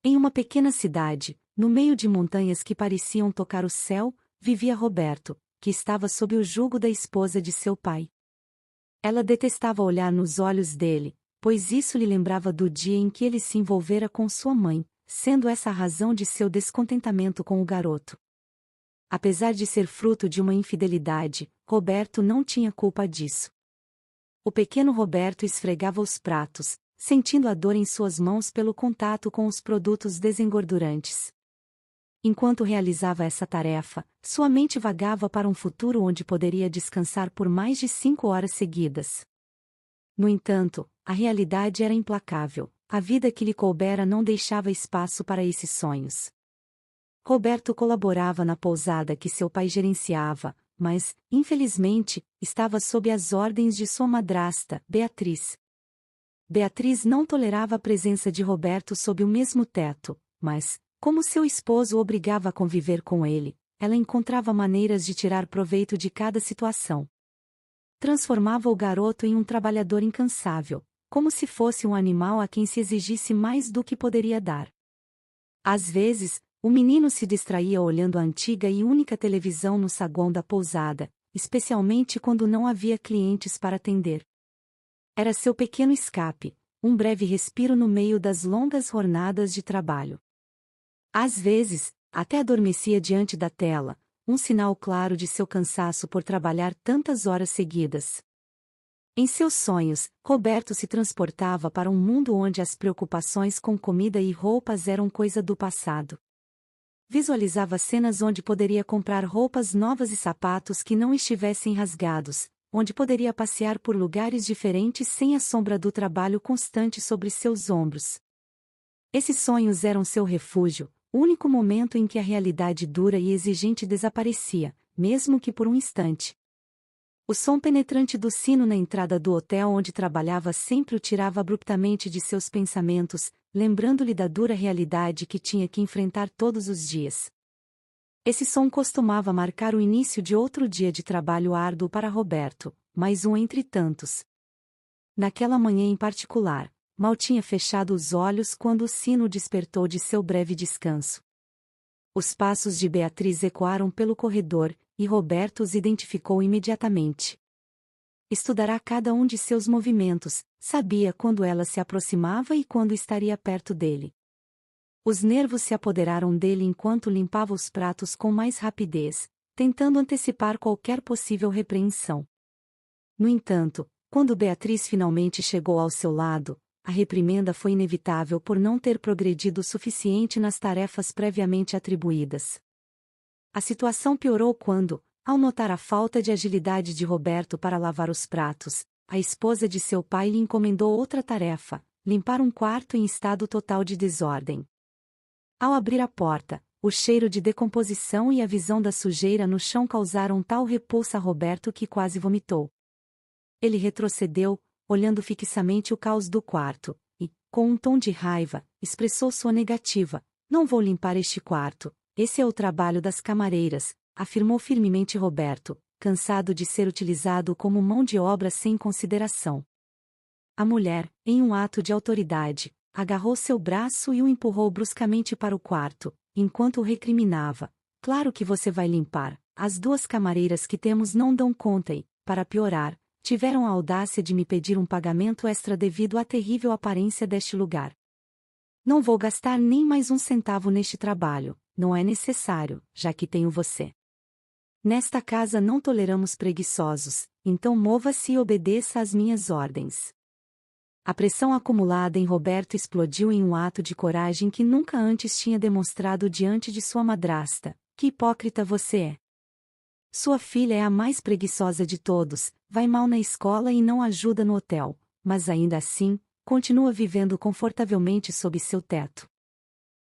Em uma pequena cidade, no meio de montanhas que pareciam tocar o céu, vivia Roberto, que estava sob o jugo da esposa de seu pai. Ela detestava olhar nos olhos dele, pois isso lhe lembrava do dia em que ele se envolvera com sua mãe, sendo essa a razão de seu descontentamento com o garoto. Apesar de ser fruto de uma infidelidade, Roberto não tinha culpa disso. O pequeno Roberto esfregava os pratos, sentindo a dor em suas mãos pelo contato com os produtos desengordurantes. Enquanto realizava essa tarefa, sua mente vagava para um futuro onde poderia descansar por mais de 5 horas seguidas. No entanto, a realidade era implacável, a vida que lhe coubera não deixava espaço para esses sonhos. Roberto colaborava na pousada que seu pai gerenciava, mas, infelizmente, estava sob as ordens de sua madrasta, Beatriz. Beatriz não tolerava a presença de Roberto sob o mesmo teto, mas, como seu esposo o obrigava a conviver com ele, ela encontrava maneiras de tirar proveito de cada situação. Transformava o garoto em um trabalhador incansável, como se fosse um animal a quem se exigisse mais do que poderia dar. Às vezes, o menino se distraía olhando a antiga e única televisão no saguão da pousada, especialmente quando não havia clientes para atender. Era seu pequeno escape, um breve respiro no meio das longas jornadas de trabalho. Às vezes, até adormecia diante da tela, um sinal claro de seu cansaço por trabalhar tantas horas seguidas. Em seus sonhos, Roberto se transportava para um mundo onde as preocupações com comida e roupas eram coisa do passado. Visualizava cenas onde poderia comprar roupas novas e sapatos que não estivessem rasgados, onde poderia passear por lugares diferentes sem a sombra do trabalho constante sobre seus ombros. Esses sonhos eram seu refúgio, o único momento em que a realidade dura e exigente desaparecia, mesmo que por um instante. O som penetrante do sino na entrada do hotel onde trabalhava sempre o tirava abruptamente de seus pensamentos, lembrando-lhe da dura realidade que tinha que enfrentar todos os dias. Esse som costumava marcar o início de outro dia de trabalho árduo para Roberto, mais um entre tantos. Naquela manhã em particular, mal tinha fechado os olhos quando o sino o despertou de seu breve descanso. Os passos de Beatriz ecoaram pelo corredor, e Roberto os identificou imediatamente. Estudará cada um de seus movimentos, sabia quando ela se aproximava e quando estaria perto dele. Os nervos se apoderaram dele enquanto limpava os pratos com mais rapidez, tentando antecipar qualquer possível repreensão. No entanto, quando Beatriz finalmente chegou ao seu lado, a reprimenda foi inevitável por não ter progredido o suficiente nas tarefas previamente atribuídas. A situação piorou quando, ao notar a falta de agilidade de Roberto para lavar os pratos, a esposa de seu pai lhe encomendou outra tarefa: limpar um quarto em estado total de desordem. Ao abrir a porta, o cheiro de decomposição e a visão da sujeira no chão causaram tal repulsa a Roberto que quase vomitou. Ele retrocedeu, olhando fixamente o caos do quarto, e, com um tom de raiva, expressou sua negativa: não vou limpar este quarto, esse é o trabalho das camareiras, afirmou firmemente Roberto, cansado de ser utilizado como mão de obra sem consideração. A mulher, em um ato de autoridade, agarrou seu braço e o empurrou bruscamente para o quarto, enquanto o recriminava: claro que você vai limpar, as duas camareiras que temos não dão conta e, para piorar, tiveram a audácia de me pedir um pagamento extra devido à terrível aparência deste lugar. Não vou gastar nem mais um centavo neste trabalho, não é necessário, já que tenho você. Nesta casa não toleramos preguiçosos, então mova-se e obedeça às minhas ordens. A pressão acumulada em Roberto explodiu em um ato de coragem que nunca antes tinha demonstrado diante de sua madrasta. Que hipócrita você é! Sua filha é a mais preguiçosa de todos, vai mal na escola e não ajuda no hotel, mas ainda assim, continua vivendo confortavelmente sob seu teto.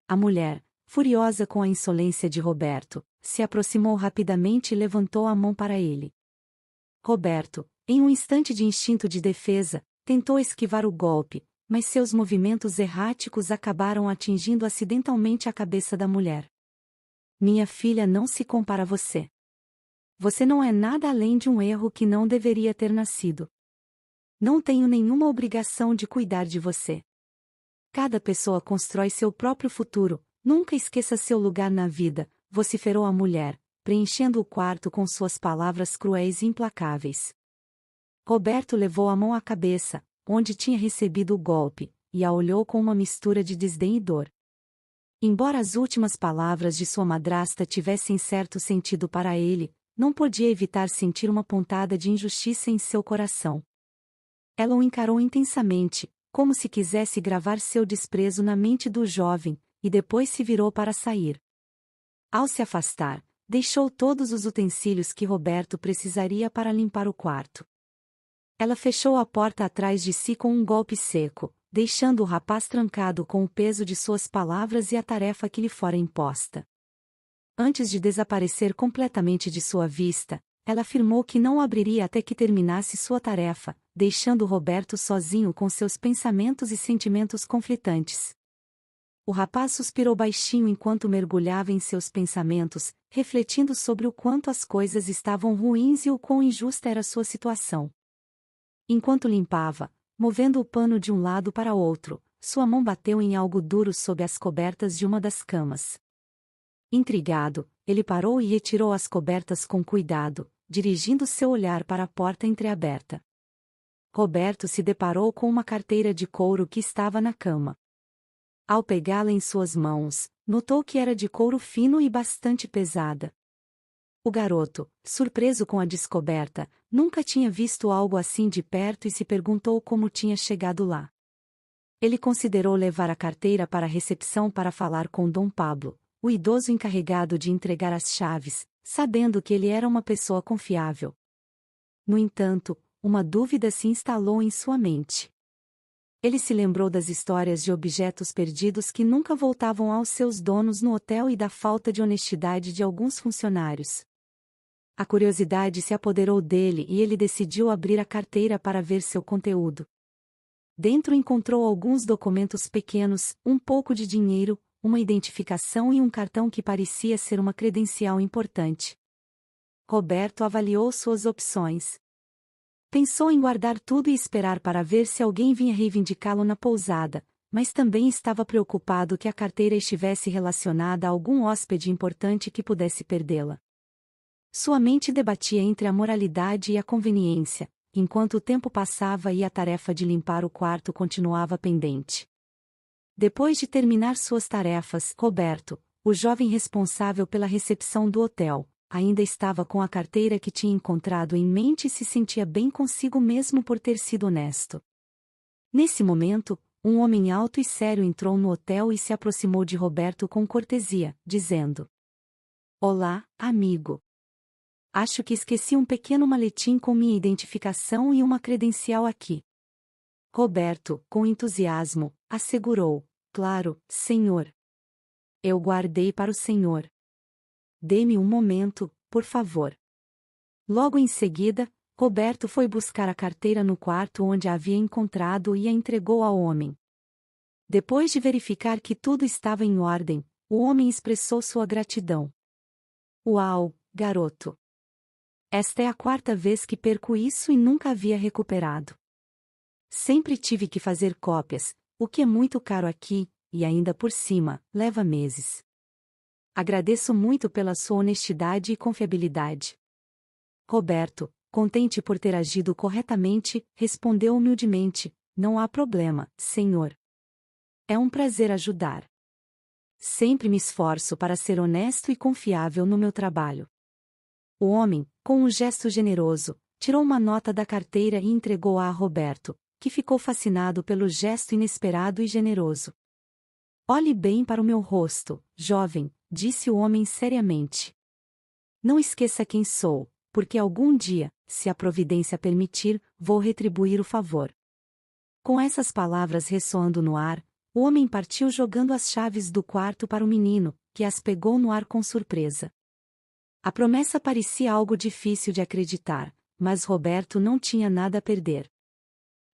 A mulher, furiosa com a insolência de Roberto, se aproximou rapidamente e levantou a mão para ele. Roberto, em um instante de instinto de defesa, tentou esquivar o golpe, mas seus movimentos erráticos acabaram atingindo acidentalmente a cabeça da mulher. Minha filha não se compara a você. Você não é nada além de um erro que não deveria ter nascido. Não tenho nenhuma obrigação de cuidar de você. Cada pessoa constrói seu próprio futuro, nunca esqueça seu lugar na vida, vociferou a mulher, preenchendo o quarto com suas palavras cruéis e implacáveis. Roberto levou a mão à cabeça, onde tinha recebido o golpe, e a olhou com uma mistura de desdém e dor. Embora as últimas palavras de sua madrasta tivessem certo sentido para ele, não podia evitar sentir uma pontada de injustiça em seu coração. Ela o encarou intensamente, como se quisesse gravar seu desprezo na mente do jovem, e depois se virou para sair. Ao se afastar, deixou todos os utensílios que Roberto precisaria para limpar o quarto. Ela fechou a porta atrás de si com um golpe seco, deixando o rapaz trancado com o peso de suas palavras e a tarefa que lhe fora imposta. Antes de desaparecer completamente de sua vista, ela afirmou que não o abriria até que terminasse sua tarefa, deixando Roberto sozinho com seus pensamentos e sentimentos conflitantes. O rapaz suspirou baixinho enquanto mergulhava em seus pensamentos, refletindo sobre o quanto as coisas estavam ruins e o quão injusta era sua situação. Enquanto limpava, movendo o pano de um lado para outro, sua mão bateu em algo duro sob as cobertas de uma das camas. Intrigado, ele parou e retirou as cobertas com cuidado, dirigindo seu olhar para a porta entreaberta. Roberto se deparou com uma carteira de couro que estava na cama. Ao pegá-la em suas mãos, notou que era de couro fino e bastante pesada. O garoto, surpreso com a descoberta, nunca tinha visto algo assim de perto e se perguntou como tinha chegado lá. Ele considerou levar a carteira para a recepção para falar com Dom Pablo, o idoso encarregado de entregar as chaves, sabendo que ele era uma pessoa confiável. No entanto, uma dúvida se instalou em sua mente. Ele se lembrou das histórias de objetos perdidos que nunca voltavam aos seus donos no hotel e da falta de honestidade de alguns funcionários. A curiosidade se apoderou dele e ele decidiu abrir a carteira para ver seu conteúdo. Dentro encontrou alguns documentos pequenos, um pouco de dinheiro, uma identificação e um cartão que parecia ser uma credencial importante. Roberto avaliou suas opções. Pensou em guardar tudo e esperar para ver se alguém vinha reivindicá-lo na pousada, mas também estava preocupado que a carteira estivesse relacionada a algum hóspede importante que pudesse perdê-la. Sua mente debatia entre a moralidade e a conveniência, enquanto o tempo passava e a tarefa de limpar o quarto continuava pendente. Depois de terminar suas tarefas, Roberto, o jovem responsável pela recepção do hotel, ainda estava com a carteira que tinha encontrado em mente e se sentia bem consigo mesmo por ter sido honesto. Nesse momento, um homem alto e sério entrou no hotel e se aproximou de Roberto com cortesia, dizendo: "Olá, amigo. Acho que esqueci um pequeno maletim com minha identificação e uma credencial aqui." Roberto, com entusiasmo, assegurou: "Claro, senhor. Eu guardei para o senhor. Dê-me um momento, por favor." Logo em seguida, Roberto foi buscar a carteira no quarto onde a havia encontrado e a entregou ao homem. Depois de verificar que tudo estava em ordem, o homem expressou sua gratidão. "Uau, garoto! Esta é a quarta vez que perco isso e nunca havia recuperado. Sempre tive que fazer cópias, o que é muito caro aqui, e ainda por cima, leva meses. Agradeço muito pela sua honestidade e confiabilidade." Roberto, contente por ter agido corretamente, respondeu humildemente: "Não há problema, senhor. É um prazer ajudar. Sempre me esforço para ser honesto e confiável no meu trabalho." O homem, com um gesto generoso, tirou uma nota da carteira e entregou-a a Roberto, que ficou fascinado pelo gesto inesperado e generoso. "Olhe bem para o meu rosto, jovem", disse o homem seriamente. "Não esqueça quem sou, porque algum dia, se a providência permitir, vou retribuir o favor." Com essas palavras ressoando no ar, o homem partiu jogando as chaves do quarto para o menino, que as pegou no ar com surpresa. A promessa parecia algo difícil de acreditar, mas Roberto não tinha nada a perder.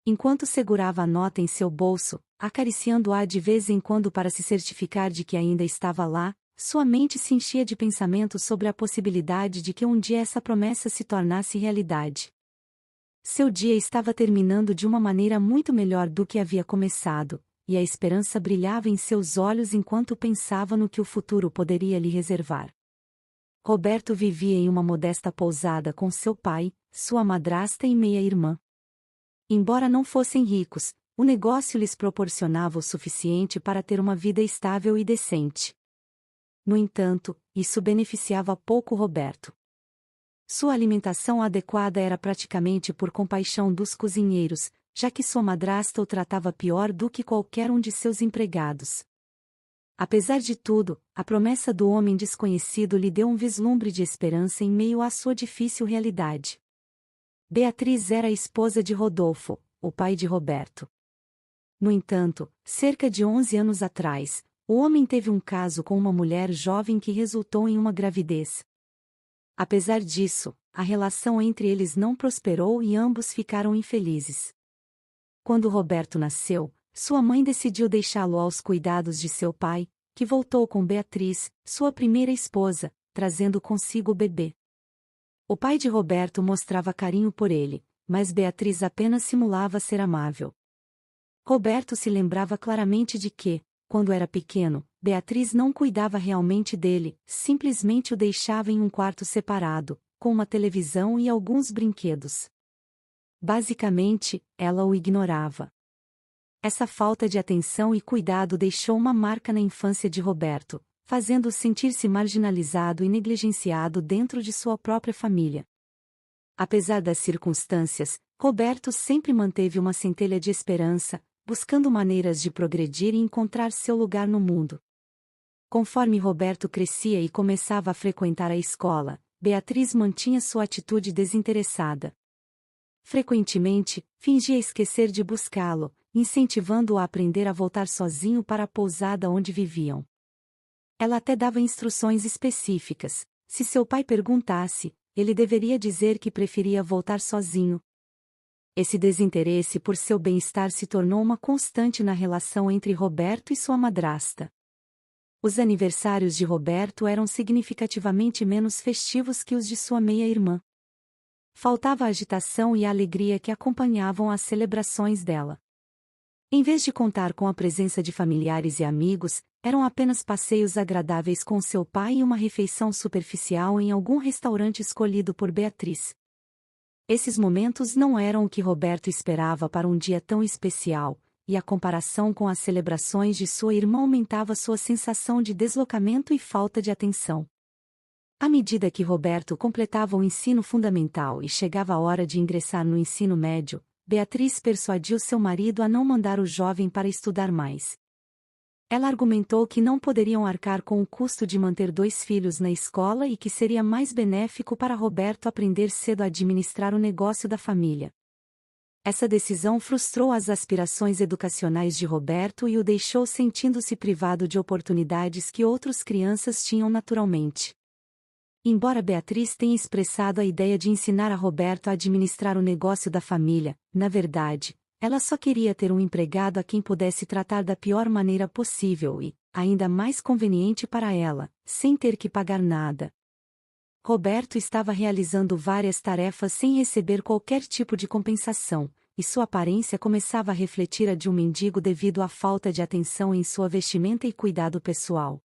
Enquanto segurava a nota em seu bolso, acariciando-a de vez em quando para se certificar de que ainda estava lá, sua mente se enchia de pensamentos sobre a possibilidade de que um dia essa promessa se tornasse realidade. Seu dia estava terminando de uma maneira muito melhor do que havia começado, e a esperança brilhava em seus olhos enquanto pensava no que o futuro poderia lhe reservar. Roberto vivia em uma modesta pousada com seu pai, sua madrasta e meia-irmã. Embora não fossem ricos, o negócio lhes proporcionava o suficiente para ter uma vida estável e decente. No entanto, isso beneficiava pouco Roberto. Sua alimentação adequada era praticamente por compaixão dos cozinheiros, já que sua madrasta o tratava pior do que qualquer um de seus empregados. Apesar de tudo, a promessa do homem desconhecido lhe deu um vislumbre de esperança em meio à sua difícil realidade. Beatriz era a esposa de Rodolfo, o pai de Roberto. No entanto, cerca de 11 anos atrás, o homem teve um caso com uma mulher jovem que resultou em uma gravidez. Apesar disso, a relação entre eles não prosperou e ambos ficaram infelizes. Quando Roberto nasceu, sua mãe decidiu deixá-lo aos cuidados de seu pai, que voltou com Beatriz, sua primeira esposa, trazendo consigo o bebê. O pai de Roberto mostrava carinho por ele, mas Beatriz apenas simulava ser amável. Roberto se lembrava claramente de que, quando era pequeno, Beatriz não cuidava realmente dele, simplesmente o deixava em um quarto separado, com uma televisão e alguns brinquedos. Basicamente, ela o ignorava. Essa falta de atenção e cuidado deixou uma marca na infância de Roberto, fazendo-o sentir-se marginalizado e negligenciado dentro de sua própria família. Apesar das circunstâncias, Roberto sempre manteve uma centelha de esperança, buscando maneiras de progredir e encontrar seu lugar no mundo. Conforme Roberto crescia e começava a frequentar a escola, Beatriz mantinha sua atitude desinteressada. Frequentemente, fingia esquecer de buscá-lo, incentivando-o a aprender a voltar sozinho para a pousada onde viviam. Ela até dava instruções específicas. Se seu pai perguntasse, ele deveria dizer que preferia voltar sozinho. Esse desinteresse por seu bem-estar se tornou uma constante na relação entre Roberto e sua madrasta. Os aniversários de Roberto eram significativamente menos festivos que os de sua meia-irmã. Faltava a agitação e a alegria que acompanhavam as celebrações dela. Em vez de contar com a presença de familiares e amigos, eram apenas passeios agradáveis com seu pai e uma refeição superficial em algum restaurante escolhido por Beatriz. Esses momentos não eram o que Roberto esperava para um dia tão especial, e a comparação com as celebrações de sua irmã aumentava sua sensação de deslocamento e falta de atenção. À medida que Roberto completava o ensino fundamental e chegava a hora de ingressar no ensino médio, Beatriz persuadiu seu marido a não mandar o jovem para estudar mais. Ela argumentou que não poderiam arcar com o custo de manter 2 filhos na escola e que seria mais benéfico para Roberto aprender cedo a administrar o negócio da família. Essa decisão frustrou as aspirações educacionais de Roberto e o deixou sentindo-se privado de oportunidades que outras crianças tinham naturalmente. Embora Beatriz tenha expressado a ideia de ensinar a Roberto a administrar o negócio da família, na verdade, ela só queria ter um empregado a quem pudesse tratar da pior maneira possível e, ainda mais conveniente para ela, sem ter que pagar nada. Roberto estava realizando várias tarefas sem receber qualquer tipo de compensação, e sua aparência começava a refletir a de um mendigo devido à falta de atenção em sua vestimenta e cuidado pessoal.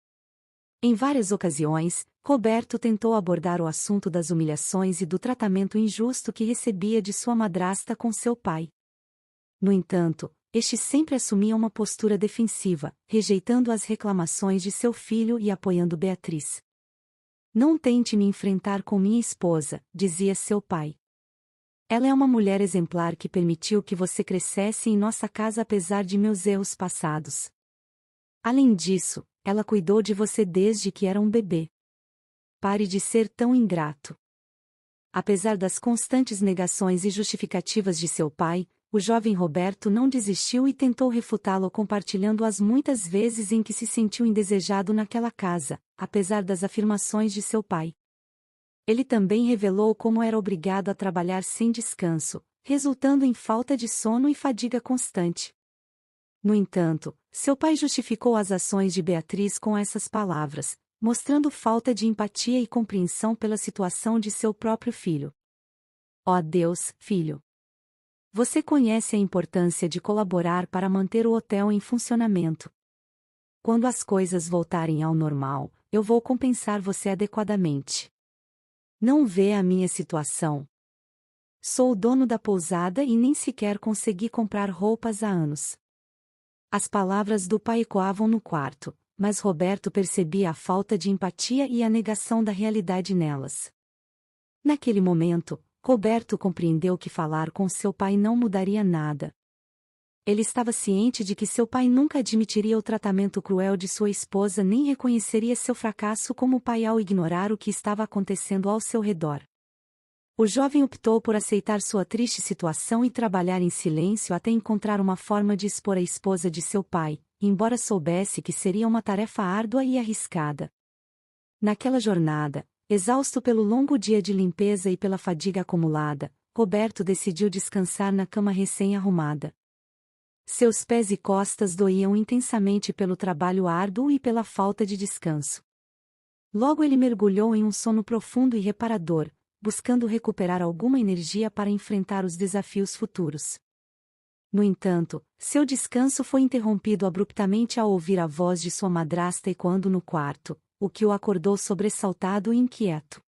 Em várias ocasiões, Roberto tentou abordar o assunto das humilhações e do tratamento injusto que recebia de sua madrasta com seu pai. No entanto, este sempre assumia uma postura defensiva, rejeitando as reclamações de seu filho e apoiando Beatriz. "Não tente me enfrentar com minha esposa", dizia seu pai. "Ela é uma mulher exemplar que permitiu que você crescesse em nossa casa apesar de meus erros passados. Além disso, ela cuidou de você desde que era um bebê. Pare de ser tão ingrato." Apesar das constantes negações e justificativas de seu pai, o jovem Roberto não desistiu e tentou refutá-lo compartilhando as muitas vezes em que se sentiu indesejado naquela casa, apesar das afirmações de seu pai. Ele também revelou como era obrigado a trabalhar sem descanso, resultando em falta de sono e fadiga constante. No entanto, seu pai justificou as ações de Beatriz com essas palavras, mostrando falta de empatia e compreensão pela situação de seu próprio filho. "Ó Deus, filho! Você conhece a importância de colaborar para manter o hotel em funcionamento. Quando as coisas voltarem ao normal, eu vou compensar você adequadamente. Não vê a minha situação? Sou o dono da pousada e nem sequer consegui comprar roupas há anos. As palavras do pai ecoavam no quarto, mas Roberto percebia a falta de empatia e a negação da realidade nelas. Naquele momento, Roberto compreendeu que falar com seu pai não mudaria nada. Ele estava ciente de que seu pai nunca admitiria o tratamento cruel de sua esposa nem reconheceria seu fracasso como pai ao ignorar o que estava acontecendo ao seu redor. O jovem optou por aceitar sua triste situação e trabalhar em silêncio até encontrar uma forma de expor a esposa de seu pai, embora soubesse que seria uma tarefa árdua e arriscada. Naquela jornada, exausto pelo longo dia de limpeza e pela fadiga acumulada, Roberto decidiu descansar na cama recém-arrumada. Seus pés e costas doíam intensamente pelo trabalho árduo e pela falta de descanso. Logo ele mergulhou em um sono profundo e reparador, buscando recuperar alguma energia para enfrentar os desafios futuros. No entanto, seu descanso foi interrompido abruptamente ao ouvir a voz de sua madrasta ecoando no quarto, o que o acordou sobressaltado e inquieto.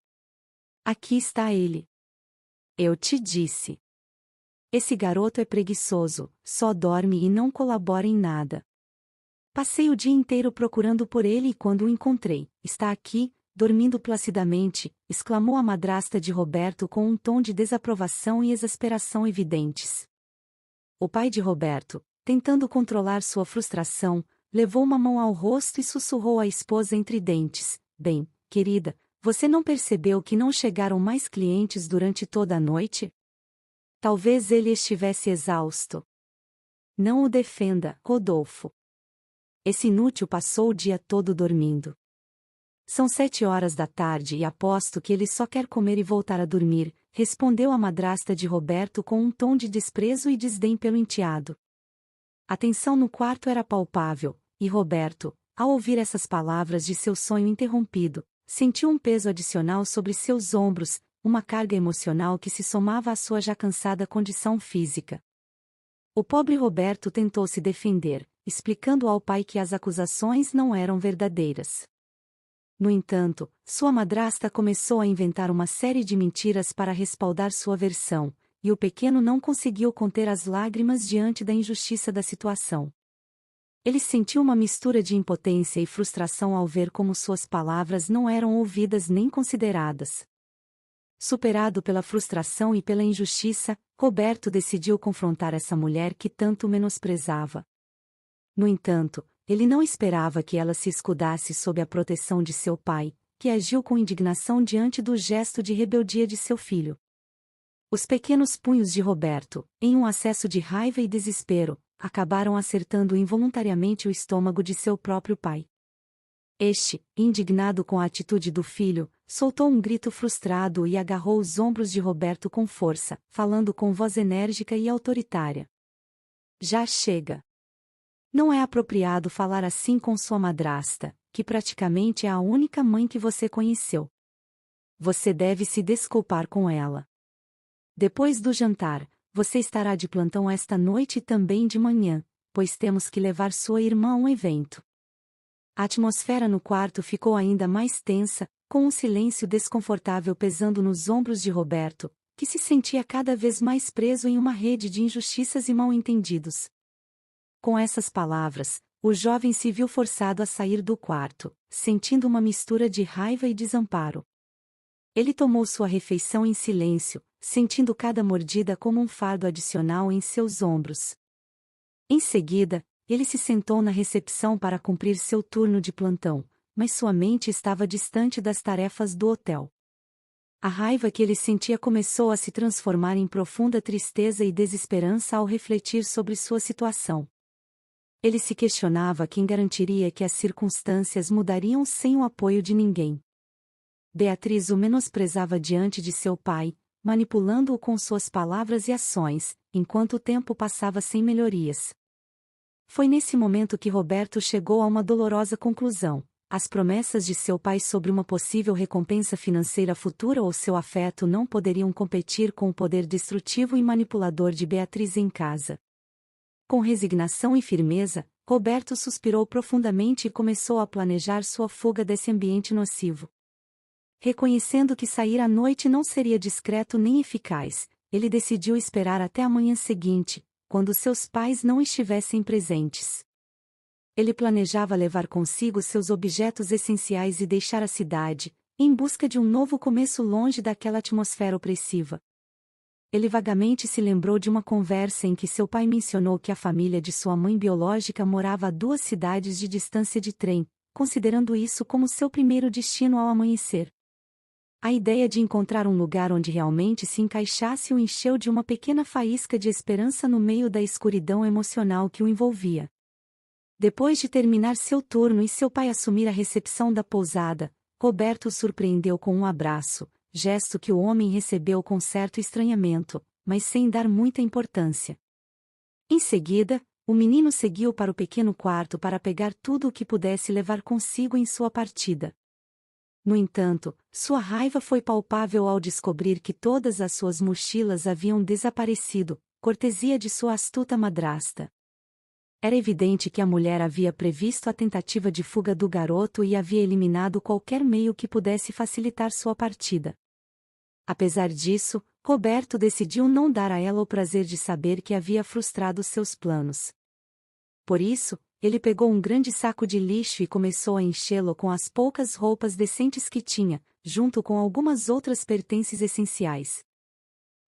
Aqui está ele. Eu te disse. Esse garoto é preguiçoso, só dorme e não colabora em nada. Passei o dia inteiro procurando por ele e quando o encontrei, está aqui, dormindo placidamente, exclamou a madrasta de Roberto com um tom de desaprovação e exasperação evidentes. O pai de Roberto, tentando controlar sua frustração, levou uma mão ao rosto e sussurrou à esposa entre dentes: Bem, querida, você não percebeu que não chegaram mais clientes durante toda a noite? Talvez ele estivesse exausto. Não o defenda, Rodolfo. Esse inútil passou o dia todo dormindo. São 7 horas da tarde e aposto que ele só quer comer e voltar a dormir, respondeu a madrasta de Roberto com um tom de desprezo e desdém pelo enteado. A tensão no quarto era palpável, e Roberto, ao ouvir essas palavras de seu sonho interrompido, sentiu um peso adicional sobre seus ombros, uma carga emocional que se somava à sua já cansada condição física. O pobre Roberto tentou se defender, explicando ao pai que as acusações não eram verdadeiras. No entanto, sua madrasta começou a inventar uma série de mentiras para respaldar sua versão, e o pequeno não conseguiu conter as lágrimas diante da injustiça da situação. Ele sentiu uma mistura de impotência e frustração ao ver como suas palavras não eram ouvidas nem consideradas. Superado pela frustração e pela injustiça, Roberto decidiu confrontar essa mulher que tanto menosprezava. No entanto, ele não esperava que ela se escudasse sob a proteção de seu pai, que agiu com indignação diante do gesto de rebeldia de seu filho. Os pequenos punhos de Roberto, em um acesso de raiva e desespero, acabaram acertando involuntariamente o estômago de seu próprio pai. Este, indignado com a atitude do filho, soltou um grito frustrado e agarrou os ombros de Roberto com força, falando com voz enérgica e autoritária. Já chega. Não é apropriado falar assim com sua madrasta, que praticamente é a única mãe que você conheceu. Você deve se desculpar com ela. Depois do jantar, você estará de plantão esta noite e também de manhã, pois temos que levar sua irmã a um evento. A atmosfera no quarto ficou ainda mais tensa, com um silêncio desconfortável pesando nos ombros de Roberto, que se sentia cada vez mais preso em uma rede de injustiças e mal-entendidos. Com essas palavras, o jovem se viu forçado a sair do quarto, sentindo uma mistura de raiva e desamparo. Ele tomou sua refeição em silêncio, sentindo cada mordida como um fardo adicional em seus ombros. Em seguida, ele se sentou na recepção para cumprir seu turno de plantão, mas sua mente estava distante das tarefas do hotel. A raiva que ele sentia começou a se transformar em profunda tristeza e desesperança ao refletir sobre sua situação. Ele se questionava quem garantiria que as circunstâncias mudariam sem o apoio de ninguém. Beatriz o menosprezava diante de seu pai, manipulando-o com suas palavras e ações, enquanto o tempo passava sem melhorias. Foi nesse momento que Roberto chegou a uma dolorosa conclusão: As promessas de seu pai sobre uma possível recompensa financeira futura ou seu afeto não poderiam competir com o poder destrutivo e manipulador de Beatriz em casa. Com resignação e firmeza, Roberto suspirou profundamente e começou a planejar sua fuga desse ambiente nocivo. Reconhecendo que sair à noite não seria discreto nem eficaz, ele decidiu esperar até a manhã seguinte, quando seus pais não estivessem presentes. Ele planejava levar consigo seus objetos essenciais e deixar a cidade, em busca de um novo começo longe daquela atmosfera opressiva. Ele vagamente se lembrou de uma conversa em que seu pai mencionou que a família de sua mãe biológica morava a 2 cidades de distância de trem, considerando isso como seu primeiro destino ao amanhecer. A ideia de encontrar um lugar onde realmente se encaixasse o encheu de uma pequena faísca de esperança no meio da escuridão emocional que o envolvia. Depois de terminar seu turno e seu pai assumir a recepção da pousada, Roberto o surpreendeu com um abraço, gesto que o homem recebeu com certo estranhamento, mas sem dar muita importância. Em seguida, o menino seguiu para o pequeno quarto para pegar tudo o que pudesse levar consigo em sua partida. No entanto, sua raiva foi palpável ao descobrir que todas as suas mochilas haviam desaparecido, cortesia de sua astuta madrasta. Era evidente que a mulher havia previsto a tentativa de fuga do garoto e havia eliminado qualquer meio que pudesse facilitar sua partida. Apesar disso, Roberto decidiu não dar a ela o prazer de saber que havia frustrado seus planos. Por isso, ele pegou um grande saco de lixo e começou a enchê-lo com as poucas roupas decentes que tinha, junto com algumas outras pertences essenciais.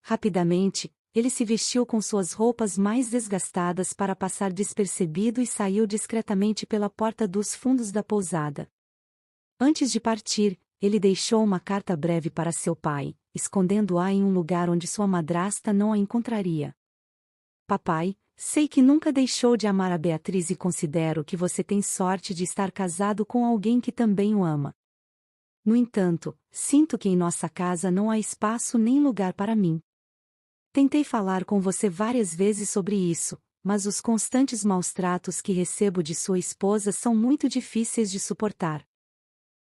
Rapidamente, ele se vestiu com suas roupas mais desgastadas para passar despercebido e saiu discretamente pela porta dos fundos da pousada. Antes de partir, ele deixou uma carta breve para seu pai, escondendo-a em um lugar onde sua madrasta não a encontraria. Papai, sei que nunca deixou de amar a Beatriz e considero que você tem sorte de estar casado com alguém que também o ama. No entanto, sinto que em nossa casa não há espaço nem lugar para mim. Tentei falar com você várias vezes sobre isso, mas os constantes maus-tratos que recebo de sua esposa são muito difíceis de suportar.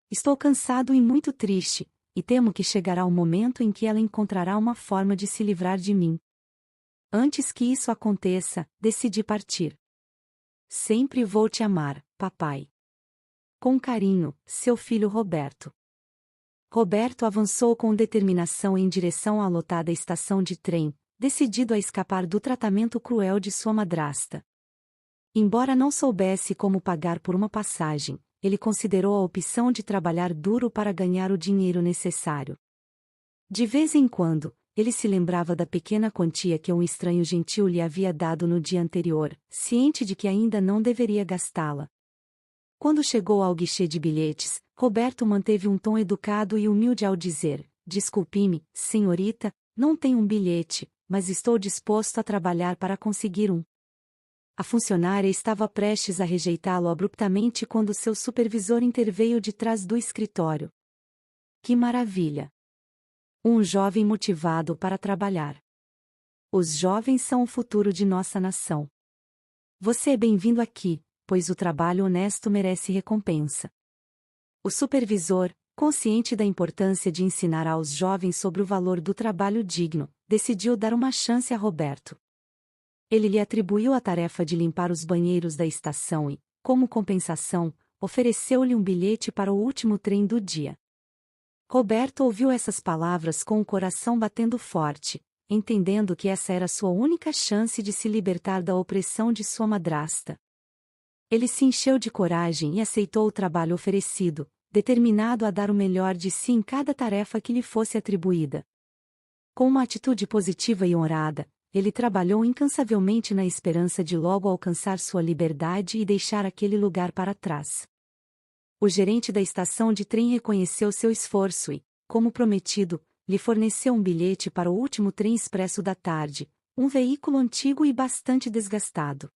Estou cansado e muito triste, e temo que chegará o momento em que ela encontrará uma forma de se livrar de mim. Antes que isso aconteça, decidi partir. Sempre vou te amar, papai. Com carinho, seu filho Roberto. Roberto avançou com determinação em direção à lotada estação de trem, decidido a escapar do tratamento cruel de sua madrasta. Embora não soubesse como pagar por uma passagem, ele considerou a opção de trabalhar duro para ganhar o dinheiro necessário. De vez em quando, ele se lembrava da pequena quantia que um estranho gentil lhe havia dado no dia anterior, ciente de que ainda não deveria gastá-la. Quando chegou ao guichê de bilhetes, Roberto manteve um tom educado e humilde ao dizer: "Desculpe-me, senhorita, não tenho um bilhete, mas estou disposto a trabalhar para conseguir um." A funcionária estava prestes a rejeitá-lo abruptamente quando seu supervisor interveio de trás do escritório. Que maravilha! Um jovem motivado para trabalhar. Os jovens são o futuro de nossa nação. Você é bem-vindo aqui, pois o trabalho honesto merece recompensa. O supervisor, consciente da importância de ensinar aos jovens sobre o valor do trabalho digno, decidiu dar uma chance a Roberto. Ele lhe atribuiu a tarefa de limpar os banheiros da estação e, como compensação, ofereceu-lhe um bilhete para o último trem do dia. Roberto ouviu essas palavras com o coração batendo forte, entendendo que essa era sua única chance de se libertar da opressão de sua madrasta. Ele se encheu de coragem e aceitou o trabalho oferecido, determinado a dar o melhor de si em cada tarefa que lhe fosse atribuída. Com uma atitude positiva e honrada, ele trabalhou incansavelmente na esperança de logo alcançar sua liberdade e deixar aquele lugar para trás. O gerente da estação de trem reconheceu seu esforço e, como prometido, lhe forneceu um bilhete para o último trem expresso da tarde, um veículo antigo e bastante desgastado.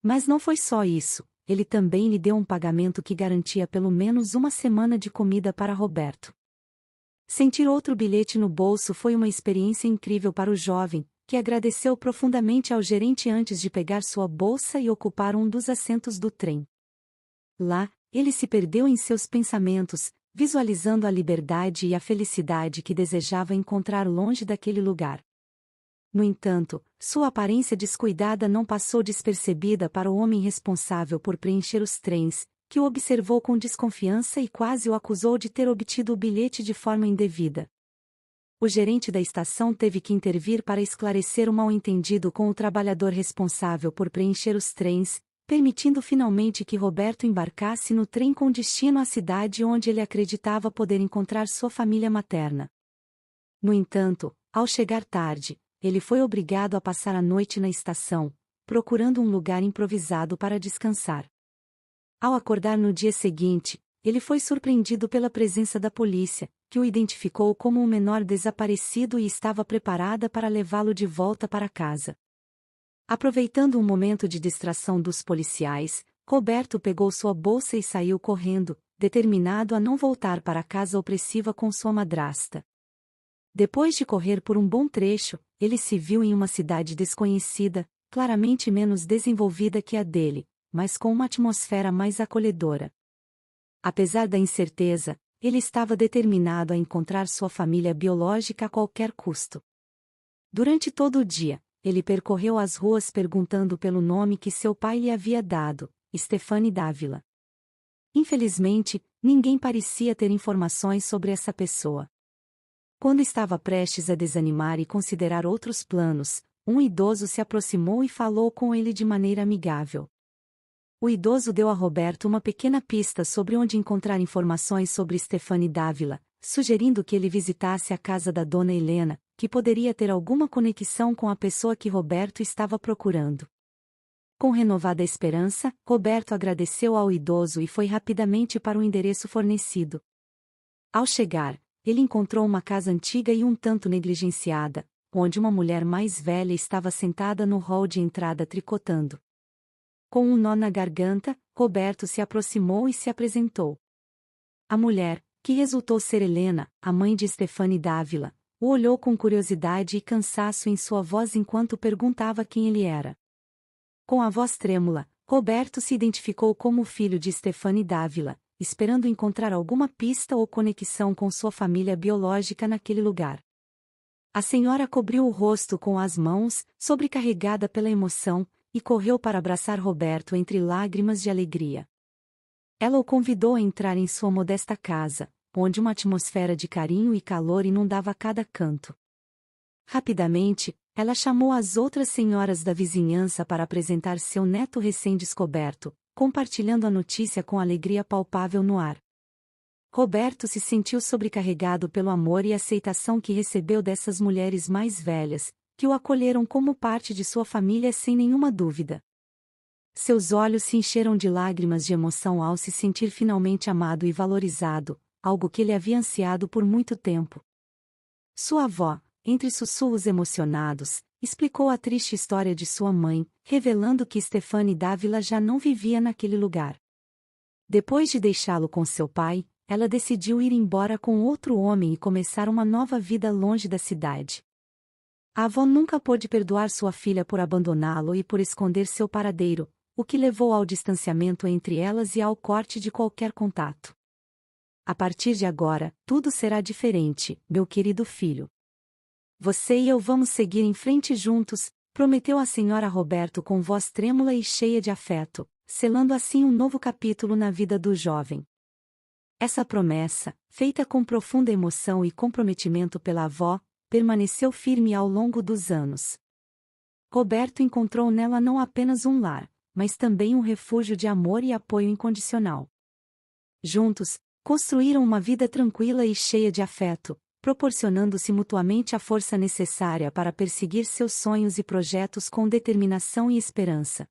Mas não foi só isso, ele também lhe deu um pagamento que garantia pelo menos uma semana de comida para Roberto. Sentir outro bilhete no bolso foi uma experiência incrível para o jovem, que agradeceu profundamente ao gerente antes de pegar sua bolsa e ocupar um dos assentos do trem. Lá, ele se perdeu em seus pensamentos, visualizando a liberdade e a felicidade que desejava encontrar longe daquele lugar. No entanto, sua aparência descuidada não passou despercebida para o homem responsável por preencher os trens, que o observou com desconfiança e quase o acusou de ter obtido o bilhete de forma indevida. O gerente da estação teve que intervir para esclarecer o mal-entendido com o trabalhador responsável por preencher os trens, permitindo finalmente que Roberto embarcasse no trem com destino à cidade onde ele acreditava poder encontrar sua família materna. No entanto, ao chegar tarde, ele foi obrigado a passar a noite na estação, procurando um lugar improvisado para descansar. Ao acordar no dia seguinte, ele foi surpreendido pela presença da polícia, que o identificou como um menor desaparecido e estava preparada para levá-lo de volta para casa. Aproveitando um momento de distração dos policiais, Roberto pegou sua bolsa e saiu correndo, determinado a não voltar para a casa opressiva com sua madrasta. Depois de correr por um bom trecho, ele se viu em uma cidade desconhecida, claramente menos desenvolvida que a dele, mas com uma atmosfera mais acolhedora. Apesar da incerteza, ele estava determinado a encontrar sua família biológica a qualquer custo. Durante todo o dia, ele percorreu as ruas perguntando pelo nome que seu pai lhe havia dado, Stefani Dávila. Infelizmente, ninguém parecia ter informações sobre essa pessoa. Quando estava prestes a desanimar e considerar outros planos, um idoso se aproximou e falou com ele de maneira amigável. O idoso deu a Roberto uma pequena pista sobre onde encontrar informações sobre Stefani Dávila, sugerindo que ele visitasse a casa da dona Helena, que poderia ter alguma conexão com a pessoa que Roberto estava procurando. Com renovada esperança, Roberto agradeceu ao idoso e foi rapidamente para o endereço fornecido. Ao chegar, ele encontrou uma casa antiga e um tanto negligenciada, onde uma mulher mais velha estava sentada no hall de entrada tricotando. Com um nó na garganta, Roberto se aproximou e se apresentou. A mulher, que resultou ser Helena, a mãe de Stefani Dávila, o olhou com curiosidade e cansaço em sua voz enquanto perguntava quem ele era. Com a voz trêmula, Roberto se identificou como o filho de Stefani Dávila, esperando encontrar alguma pista ou conexão com sua família biológica naquele lugar. A senhora cobriu o rosto com as mãos, sobrecarregada pela emoção, e correu para abraçar Roberto entre lágrimas de alegria. Ela o convidou a entrar em sua modesta casa, onde uma atmosfera de carinho e calor inundava cada canto. Rapidamente, ela chamou as outras senhoras da vizinhança para apresentar seu neto recém-descoberto, compartilhando a notícia com alegria palpável no ar. Roberto se sentiu sobrecarregado pelo amor e aceitação que recebeu dessas mulheres mais velhas, que o acolheram como parte de sua família sem nenhuma dúvida. Seus olhos se encheram de lágrimas de emoção ao se sentir finalmente amado e valorizado, algo que ele havia ansiado por muito tempo. Sua avó, entre sussurros emocionados, explicou a triste história de sua mãe, revelando que Stefani Dávila já não vivia naquele lugar. Depois de deixá-lo com seu pai, ela decidiu ir embora com outro homem e começar uma nova vida longe da cidade. A avó nunca pôde perdoar sua filha por abandoná-lo e por esconder seu paradeiro, o que levou ao distanciamento entre elas e ao corte de qualquer contato. A partir de agora, tudo será diferente, meu querido filho. Você e eu vamos seguir em frente juntos, prometeu a senhora Roberto com voz trêmula e cheia de afeto, selando assim um novo capítulo na vida do jovem. Essa promessa, feita com profunda emoção e comprometimento pela avó, permaneceu firme ao longo dos anos. Roberto encontrou nela não apenas um lar, mas também um refúgio de amor e apoio incondicional. Juntos, construíram uma vida tranquila e cheia de afeto, proporcionando-se mutuamente a força necessária para perseguir seus sonhos e projetos com determinação e esperança.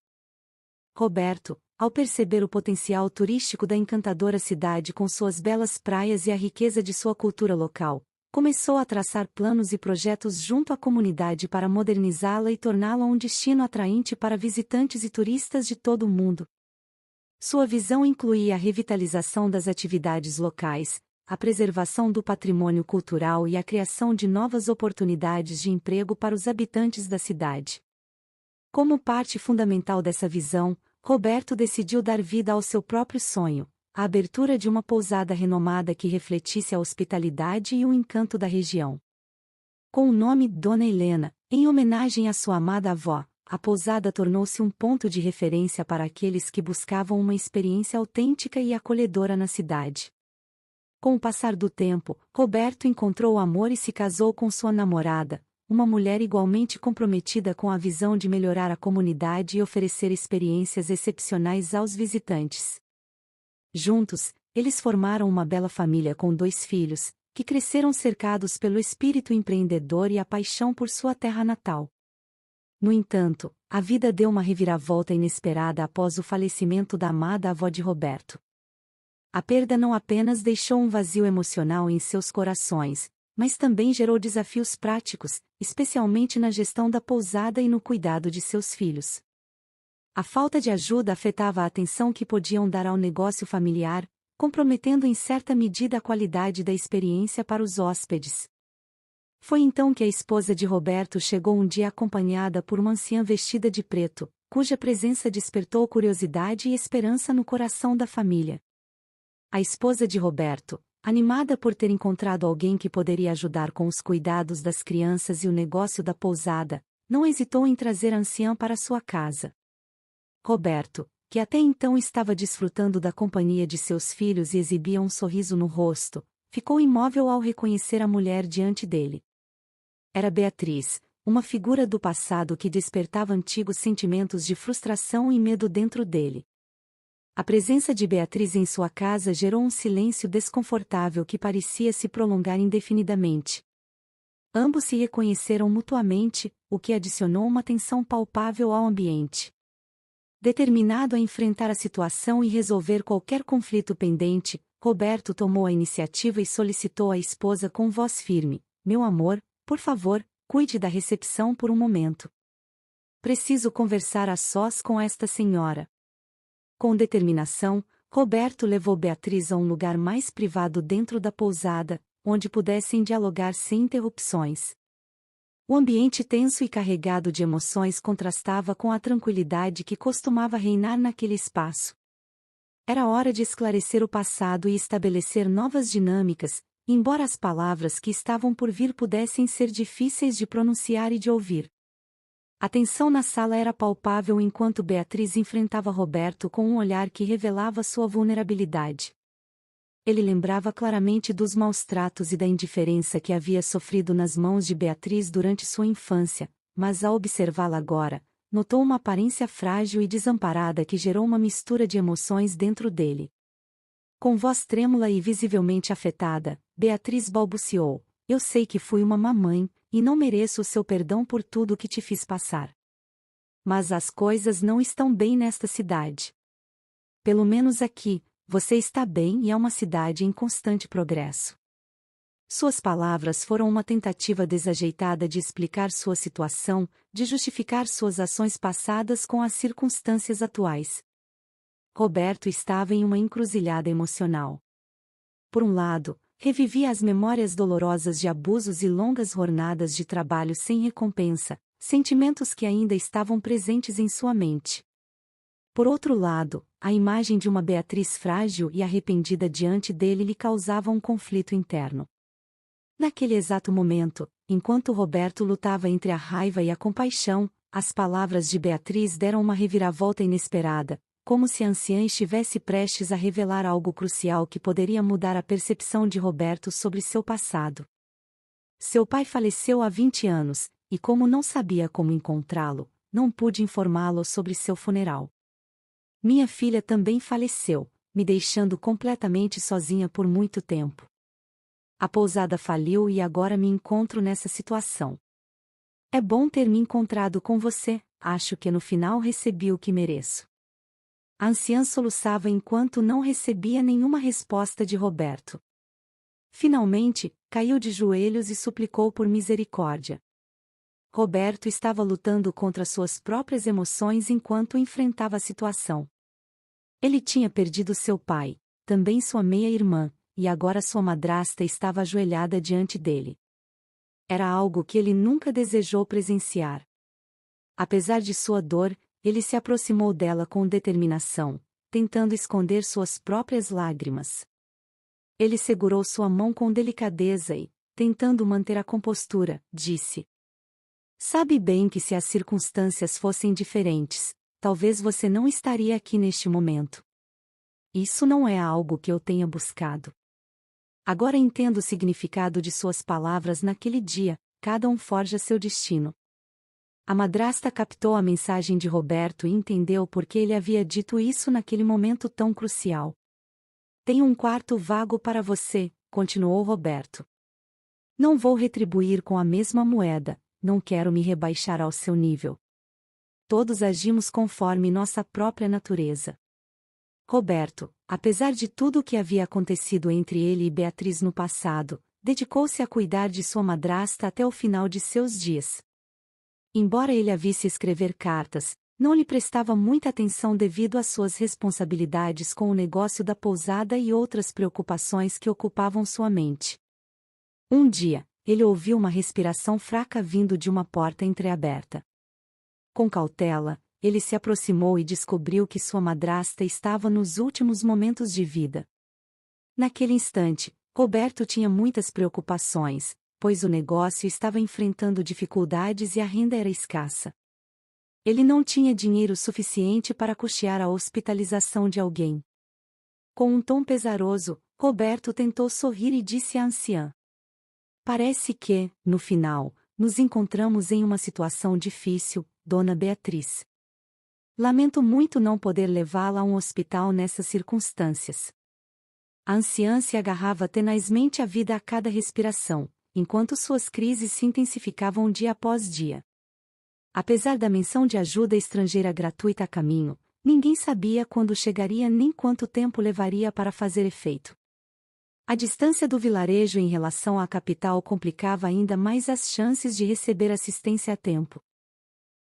Roberto, ao perceber o potencial turístico da encantadora cidade com suas belas praias e a riqueza de sua cultura local, começou a traçar planos e projetos junto à comunidade para modernizá-la e torná-la um destino atraente para visitantes e turistas de todo o mundo. Sua visão incluía a revitalização das atividades locais, a preservação do patrimônio cultural e a criação de novas oportunidades de emprego para os habitantes da cidade. Como parte fundamental dessa visão, Roberto decidiu dar vida ao seu próprio sonho, a abertura de uma pousada renomada que refletisse a hospitalidade e o encanto da região. Com o nome Dona Helena, em homenagem à sua amada avó, a pousada tornou-se um ponto de referência para aqueles que buscavam uma experiência autêntica e acolhedora na cidade. Com o passar do tempo, Roberto encontrou o amor e se casou com sua namorada, uma mulher igualmente comprometida com a visão de melhorar a comunidade e oferecer experiências excepcionais aos visitantes. Juntos, eles formaram uma bela família com 2 filhos, que cresceram cercados pelo espírito empreendedor e a paixão por sua terra natal. No entanto, a vida deu uma reviravolta inesperada após o falecimento da amada avó de Roberto. A perda não apenas deixou um vazio emocional em seus corações, mas também gerou desafios práticos, especialmente na gestão da pousada e no cuidado de seus filhos. A falta de ajuda afetava a atenção que podiam dar ao negócio familiar, comprometendo em certa medida a qualidade da experiência para os hóspedes. Foi então que a esposa de Roberto chegou um dia acompanhada por uma anciã vestida de preto, cuja presença despertou curiosidade e esperança no coração da família. A esposa de Roberto, animada por ter encontrado alguém que poderia ajudar com os cuidados das crianças e o negócio da pousada, não hesitou em trazer a anciã para sua casa. Roberto, que até então estava desfrutando da companhia de seus filhos e exibia um sorriso no rosto, ficou imóvel ao reconhecer a mulher diante dele. Era Beatriz, uma figura do passado que despertava antigos sentimentos de frustração e medo dentro dele. A presença de Beatriz em sua casa gerou um silêncio desconfortável que parecia se prolongar indefinidamente. Ambos se reconheceram mutuamente, o que adicionou uma tensão palpável ao ambiente. Determinado a enfrentar a situação e resolver qualquer conflito pendente, Roberto tomou a iniciativa e solicitou à esposa com voz firme: "Meu amor, por favor, cuide da recepção por um momento. Preciso conversar a sós com esta senhora." Com determinação, Roberto levou Beatriz a um lugar mais privado dentro da pousada, onde pudessem dialogar sem interrupções. O ambiente tenso e carregado de emoções contrastava com a tranquilidade que costumava reinar naquele espaço. Era hora de esclarecer o passado e estabelecer novas dinâmicas, embora as palavras que estavam por vir pudessem ser difíceis de pronunciar e de ouvir. A tensão na sala era palpável enquanto Beatriz enfrentava Roberto com um olhar que revelava sua vulnerabilidade. Ele lembrava claramente dos maus tratos e da indiferença que havia sofrido nas mãos de Beatriz durante sua infância, mas ao observá-la agora, notou uma aparência frágil e desamparada que gerou uma mistura de emoções dentro dele. Com voz trêmula e visivelmente afetada, Beatriz balbuciou: "Eu sei que fui uma má mãe, e não mereço o seu perdão por tudo o que te fiz passar. Mas as coisas não estão bem nesta cidade. Pelo menos aqui, você está bem e é uma cidade em constante progresso." Suas palavras foram uma tentativa desajeitada de explicar sua situação, de justificar suas ações passadas com as circunstâncias atuais. Roberto estava em uma encruzilhada emocional. Por um lado, revivia as memórias dolorosas de abusos e longas jornadas de trabalho sem recompensa, sentimentos que ainda estavam presentes em sua mente. Por outro lado, a imagem de uma Beatriz frágil e arrependida diante dele lhe causava um conflito interno. Naquele exato momento, enquanto Roberto lutava entre a raiva e a compaixão, as palavras de Beatriz deram uma reviravolta inesperada, como se a anciã estivesse prestes a revelar algo crucial que poderia mudar a percepção de Roberto sobre seu passado. Seu pai faleceu há 20 anos, e como não sabia como encontrá-lo, não pude informá-lo sobre seu funeral. Minha filha também faleceu, me deixando completamente sozinha por muito tempo. A pousada faliu e agora me encontro nessa situação. É bom ter me encontrado com você, acho que no final recebi o que mereço. A anciã soluçava enquanto não recebia nenhuma resposta de Roberto. Finalmente, caiu de joelhos e suplicou por misericórdia. Roberto estava lutando contra suas próprias emoções enquanto enfrentava a situação. Ele tinha perdido seu pai, também sua meia-irmã, e agora sua madrasta estava ajoelhada diante dele. Era algo que ele nunca desejou presenciar. Apesar de sua dor, ele se aproximou dela com determinação, tentando esconder suas próprias lágrimas. Ele segurou sua mão com delicadeza e, tentando manter a compostura, disse: "Sabe bem que se as circunstâncias fossem diferentes, talvez você não estaria aqui neste momento. Isso não é algo que eu tenha buscado. Agora entendo o significado de suas palavras naquele dia, cada um forja seu destino." A madrasta captou a mensagem de Roberto e entendeu por que ele havia dito isso naquele momento tão crucial. "Tenho um quarto vago para você", continuou Roberto. "Não vou retribuir com a mesma moeda, não quero me rebaixar ao seu nível. Todos agimos conforme nossa própria natureza." Roberto, apesar de tudo o que havia acontecido entre ele e Beatriz no passado, dedicou-se a cuidar de sua madrasta até o final de seus dias. Embora ele a visse escrever cartas, não lhe prestava muita atenção devido às suas responsabilidades com o negócio da pousada e outras preocupações que ocupavam sua mente. Um dia, ele ouviu uma respiração fraca vindo de uma porta entreaberta. Com cautela, ele se aproximou e descobriu que sua madrasta estava nos últimos momentos de vida. Naquele instante, Roberto tinha muitas preocupações, pois o negócio estava enfrentando dificuldades e a renda era escassa. Ele não tinha dinheiro suficiente para custear a hospitalização de alguém. Com um tom pesaroso, Roberto tentou sorrir e disse à anciã: "Parece que, no final, nos encontramos em uma situação difícil, Dona Beatriz. Lamento muito não poder levá-la a um hospital nessas circunstâncias." A anciã se agarrava tenazmente à vida a cada respiração, enquanto suas crises se intensificavam dia após dia. Apesar da menção de ajuda estrangeira gratuita a caminho, ninguém sabia quando chegaria nem quanto tempo levaria para fazer efeito. A distância do vilarejo em relação à capital complicava ainda mais as chances de receber assistência a tempo.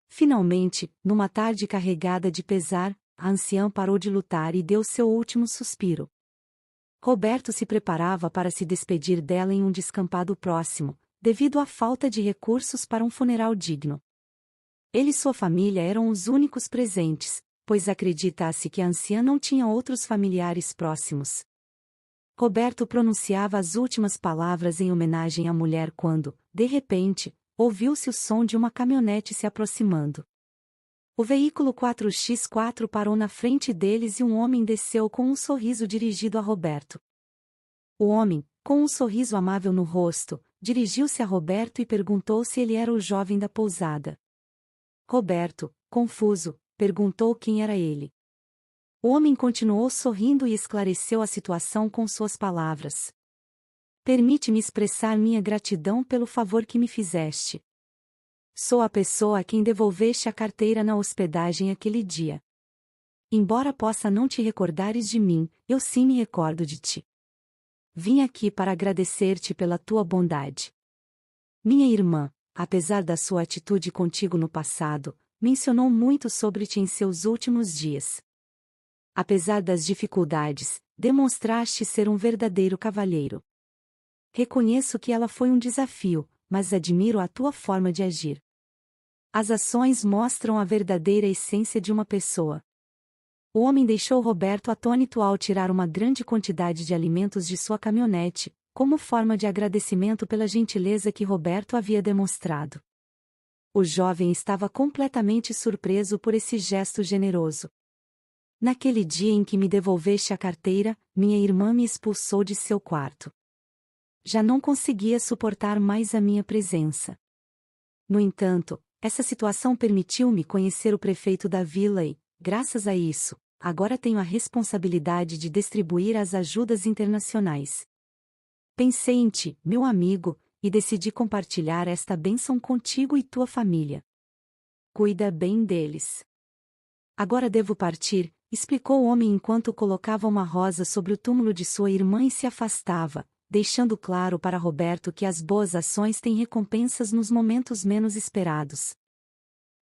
Finalmente, numa tarde carregada de pesar, a anciã parou de lutar e deu seu último suspiro. Roberto se preparava para se despedir dela em um descampado próximo, devido à falta de recursos para um funeral digno. Ele e sua família eram os únicos presentes, pois acredita-se que a anciã não tinha outros familiares próximos. Roberto pronunciava as últimas palavras em homenagem à mulher quando, de repente, ouviu-se o som de uma caminhonete se aproximando. O veículo 4x4 parou na frente deles e um homem desceu com um sorriso dirigido a Roberto. O homem, com um sorriso amável no rosto, dirigiu-se a Roberto e perguntou se ele era o jovem da pousada. Roberto, confuso, perguntou quem era ele. O homem continuou sorrindo e esclareceu a situação com suas palavras: "Permite-me expressar minha gratidão pelo favor que me fizeste. Sou a pessoa a quem devolveste a carteira na hospedagem aquele dia. Embora possa não te recordares de mim, eu sim me recordo de ti. Vim aqui para agradecer-te pela tua bondade. Minha irmã, apesar da sua atitude contigo no passado, mencionou muito sobre ti em seus últimos dias. Apesar das dificuldades, demonstraste ser um verdadeiro cavalheiro. Reconheço que ela foi um desafio, mas admiro a tua forma de agir. As ações mostram a verdadeira essência de uma pessoa." O homem deixou Roberto atônito ao tirar uma grande quantidade de alimentos de sua caminhonete, como forma de agradecimento pela gentileza que Roberto havia demonstrado. O jovem estava completamente surpreso por esse gesto generoso. "Naquele dia em que me devolveste a carteira, minha irmã me expulsou de seu quarto. Já não conseguia suportar mais a minha presença. No entanto, essa situação permitiu-me conhecer o prefeito da vila e, graças a isso, agora tenho a responsabilidade de distribuir as ajudas internacionais. Pensei em ti, meu amigo, e decidi compartilhar esta bênção contigo e tua família. Cuida bem deles. Agora devo partir", explicou o homem enquanto colocava uma rosa sobre o túmulo de sua irmã e se afastava, deixando claro para Roberto que as boas ações têm recompensas nos momentos menos esperados.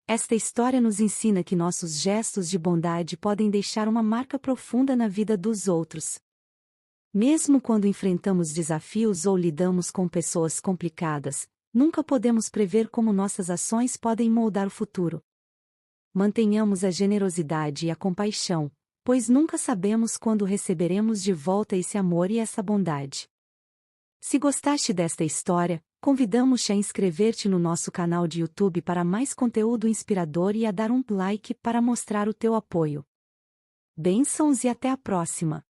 Esta história nos ensina que nossos gestos de bondade podem deixar uma marca profunda na vida dos outros. Mesmo quando enfrentamos desafios ou lidamos com pessoas complicadas, nunca podemos prever como nossas ações podem moldar o futuro. Mantenhamos a generosidade e a compaixão, pois nunca sabemos quando receberemos de volta esse amor e essa bondade. Se gostaste desta história, convidamos-te a inscrever-te no nosso canal de YouTube para mais conteúdo inspirador e a dar um like para mostrar o teu apoio. Bênçãos e até a próxima!